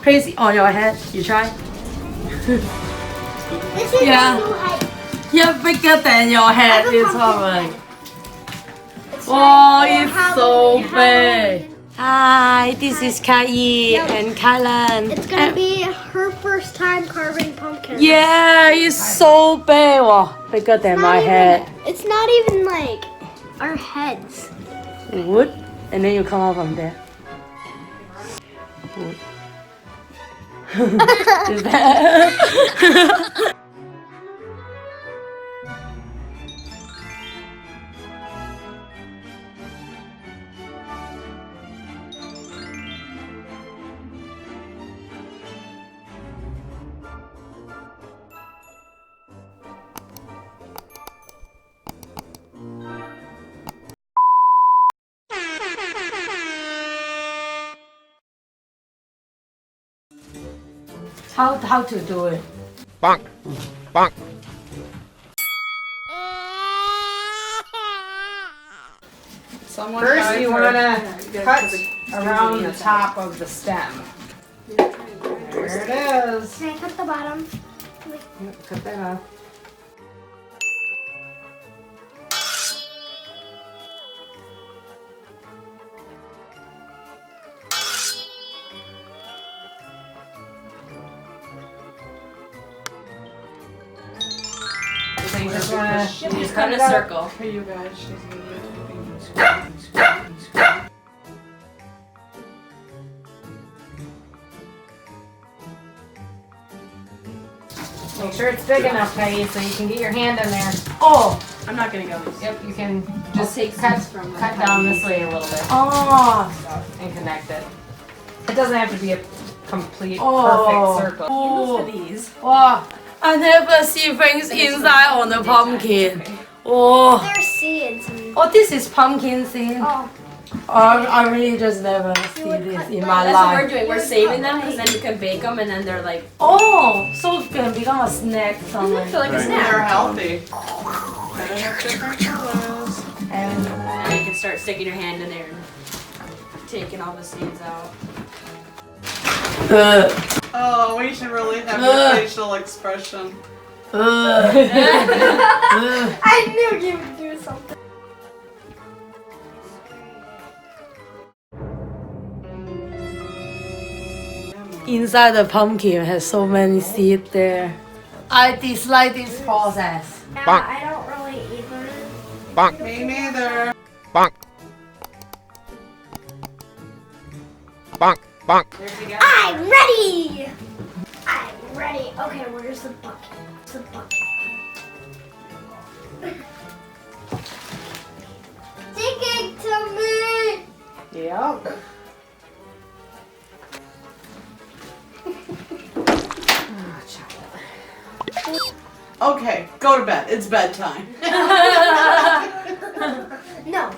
Place it on your head. You try. This is Yeah. too high. Yeah, bigger than your head. I have a It's pumpkin alright. head. It's Wow, like it's for so Halloween. big. Hi, this is Kai and Kylan. It's gonna be her first time carving pumpkins. Yeah, it's so big. Wow, bigger than my head. It's not even like our heads. Wood, and then you come out from there. Wood. Is that? How to do it? Bonk. Bonk. First, you want to cut around the top of the stem. There it is. Can I cut the bottom? Cut that off. So you just want to cut a circle. For you guys, Make sure it's big enough, Peggy, so you can get your hand in there. Oh, I'm not gonna go. Yep, you can just take cut, six from the cut down this way a little bit oh, and connect it. It doesn't have to be a complete Oh. perfect circle. oh. These. Wow, I never see things inside on the pumpkin. Oh, There's seeds. oh, this is pumpkin seed. Oh, I really just never see this in my That's what we're life. doing. We're saving them because then you can bake them and then they're like, Oh, so it can become a snack somewhere. I feel like a Right. snack. They're healthy. Gotta have different colors. And And then you can start sticking your hand in there and taking all the seeds out. Oh, we should really have Ugh. your facial expression. I knew you would do something. inside the pumpkin has so many seeds there. I dislike this process. Yeah, Bonk. I don't really either. Bonk. Me neither. Bonk. Bonk. Bonk. There you go. I'm ready! I'm ready. Okay, where's the bucket? Where's the bucket? Take it to me! Yep. Okay, go to bed. It's bedtime. No.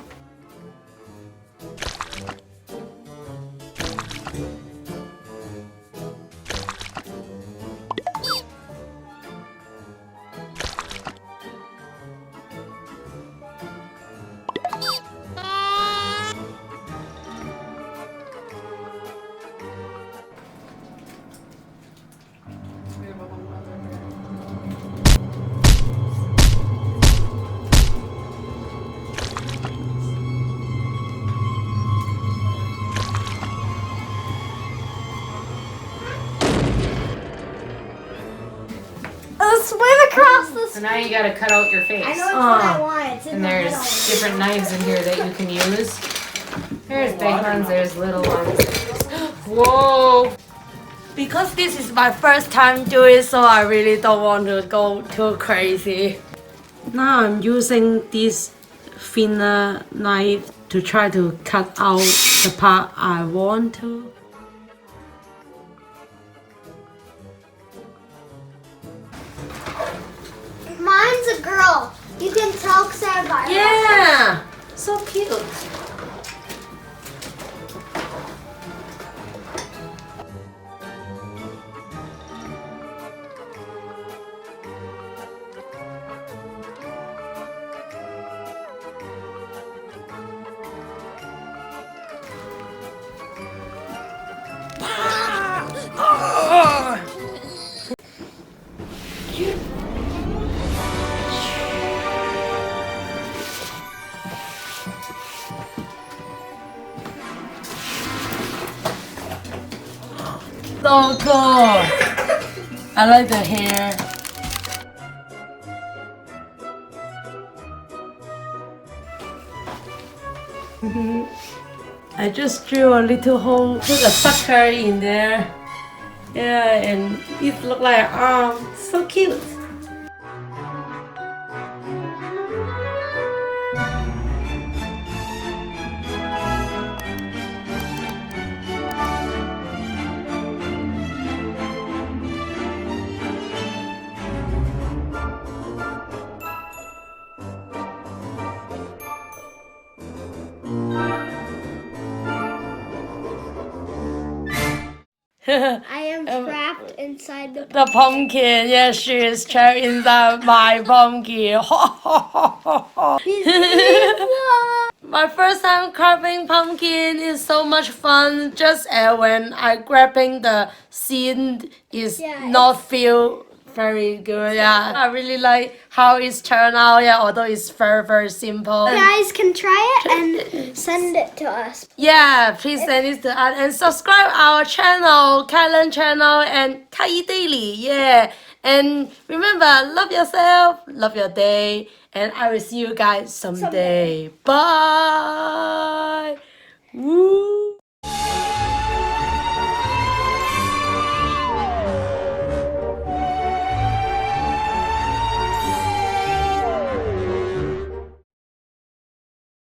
Swim across the So now you gotta cut out your face. I know it's what I want. It's in And the there's middle. different knives in here that you can use. There's big ones, there's little ones. Whoa! Because this is my first time doing, so I really don't want to go too crazy. Now I'm using this thinner knife to try to cut out the part I want to. Mine's a girl. You can tell because I have eyebrows. Yeah, so cute. So cool. I like the hair. I just drew a little hole, put a sucker in there. Yeah, and it look like an arm. So cute. I am trapped inside the The pumpkin, yes, she is trapped inside my pumpkin. My first time carving pumpkin is so much fun. Just when I grabbing the seed is Yeah, not feel very good. Yeah, I really like how it's turned out. Yeah, although it's very simple. You guys can try it and send it to us. Yeah, please send it to us and subscribe our channel, Kylan channel and Kai Daily. Yeah, and remember, love yourself, love your day, and I will see you guys someday. Bye.